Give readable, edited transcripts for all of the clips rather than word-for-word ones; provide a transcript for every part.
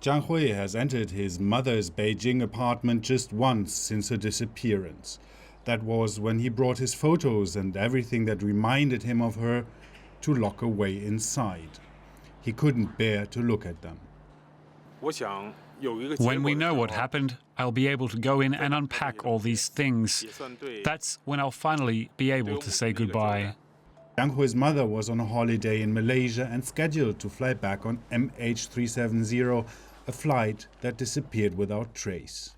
Jiang has entered his mother's Beijing apartment just once since her disappearance. That was when he brought his photos and everything that reminded him of her to lock away inside. He couldn't bear to look at them. When we know what happened, I'll be able to go in and unpack all these things. That's when I'll finally be able to say goodbye. Jiang mother was on a holiday in Malaysia and scheduled to fly back on MH370, a flight that disappeared without trace.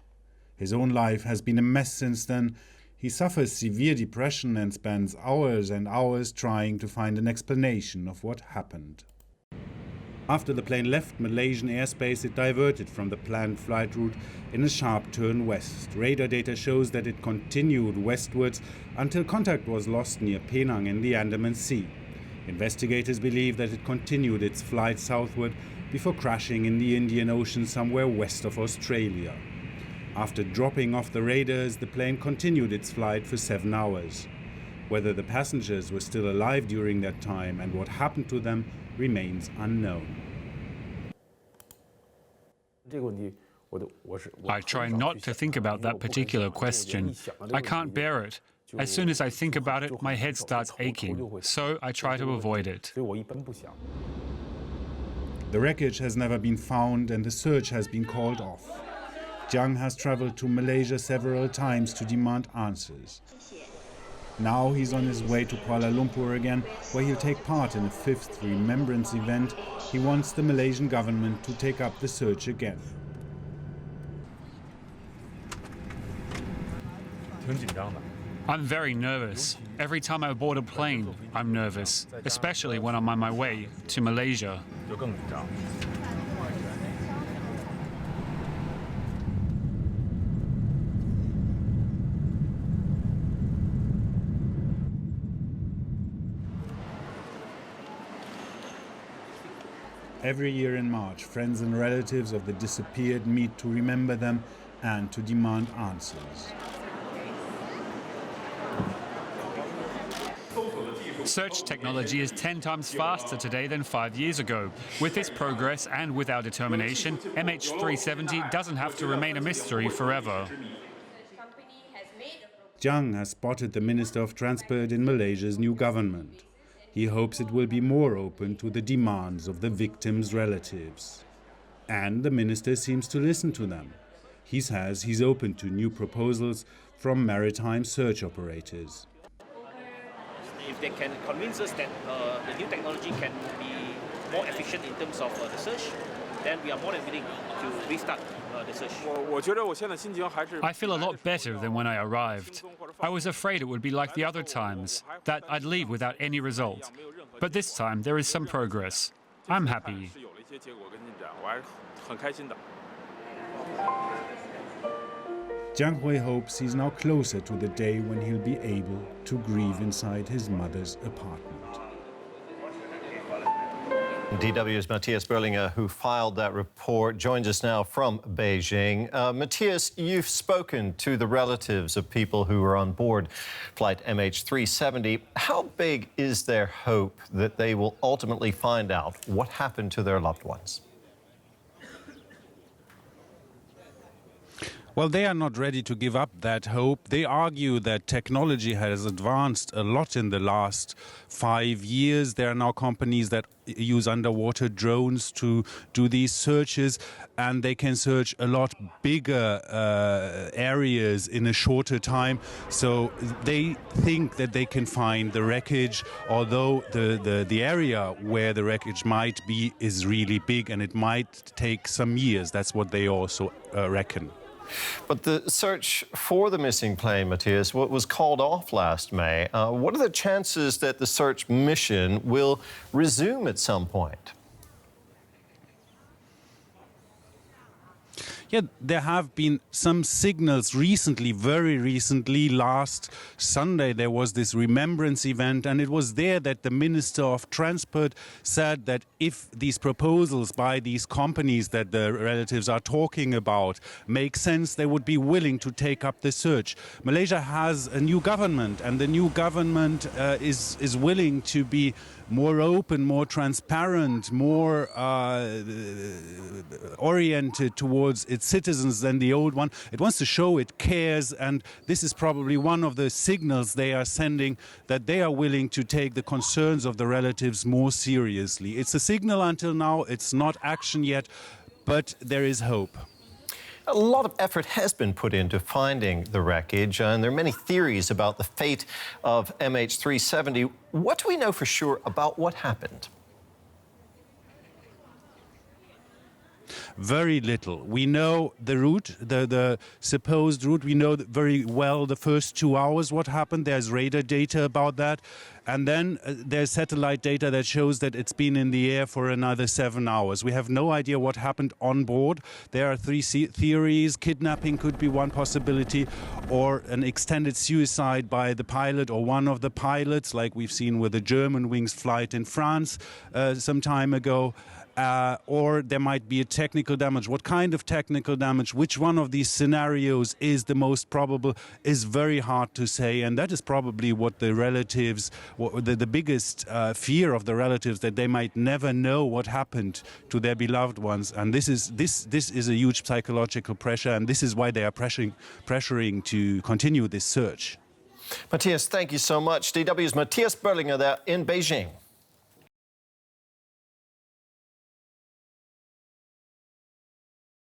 His own life has been a mess since then. He suffers severe depression and spends hours and hours trying to find an explanation of what happened. After the plane left Malaysian airspace, it diverted from the planned flight route in a sharp turn west. Radar data shows that it continued westwards until contact was lost near Penang in the Andaman Sea. Investigators believe that it continued its flight southward before crashing in the Indian Ocean somewhere west of Australia. After dropping off the radars, the plane continued its flight for 7 hours. Whether the passengers were still alive during that time and what happened to them remains unknown. I try not to think about that particular question. I can't bear it. As soon as I think about it, my head starts aching, so I try to avoid it. The wreckage has never been found and the search has been called off. Jiang has traveled to Malaysia several times to demand answers. Now he's on his way to Kuala Lumpur again, where he'll take part in a 5th remembrance event. He wants the Malaysian government to take up the search again. I'm very nervous. Every time I board a plane, I'm nervous, especially when I'm on my way to Malaysia. Every year in March, friends and relatives of the disappeared meet to remember them and to demand answers. Search technology is 10 times faster today than 5 years ago. With this progress and with our determination, MH370 doesn't have to remain a mystery forever. Jiang has spotted the Minister of Transport in Malaysia's new government. He hopes it will be more open to the demands of the victims' relatives. And the minister seems to listen to them. He says he's open to new proposals from maritime search operators. If they can convince us that the new technology can be more efficient in terms of the search, then we are more than willing to restart the search. I feel a lot better than when I arrived. I was afraid it would be like the other times, that I'd leave without any result. But this time there is some progress. I'm happy. Jiang hopes he's now closer to the day when he'll be able to grieve inside his mother's apartment. DW's Mathias Bölinger, who filed that report, joins us now from Beijing. Mathias, you've spoken to the relatives of people who were on board flight MH370. How big is their hope that they will ultimately find out what happened to their loved ones? Well, they are not ready to give up that hope. They argue that technology has advanced a lot in the last 5 years. There are now companies that use underwater drones to do these searches, and they can search a lot bigger areas in a shorter time. So they think that they can find the wreckage, although the area where the wreckage might be is really big and it might take some years. That's what they also reckon. But the search for the missing plane, Mathias, was called off last May. What are the chances that the search mission will resume at some point? Yeah, there have been some signals recently, very recently. Last Sunday, there was this remembrance event, and it was there that the Minister of Transport said that if these proposals by these companies that the relatives are talking about make sense, they would be willing to take up the search. Malaysia has a new government, and the new government is willing to be more open, more transparent, more oriented towards its citizens than the old one. It wants to show it cares, and this is probably one of the signals they are sending, that they are willing to take the concerns of the relatives more seriously. It's a signal until now, it's not action yet, but there is hope. A lot of effort has been put into finding the wreckage, and there are many theories about the fate of MH370. What do we know for sure about what happened? Very little. We know the route, the supposed route. We know very well the first 2 hours what happened. There's radar data about that. And then there's satellite data that shows that it's been in the air for another 7 hours. We have no idea what happened on board. There are three theories. Kidnapping could be one possibility, or an extended suicide by the pilot or one of the pilots, like we've seen with the Germanwings flight in France some time ago. Or there might be a technical damage. What kind of technical damage, which one of these scenarios is the most probable, is very hard to say. And that is probably what the relatives, the biggest fear of the relatives, that they might never know what happened to their beloved ones. And this is a huge psychological pressure, and this is why they are pressuring to continue this search. Matthias, thank you so much. DW's Mathias Bölinger there in Beijing.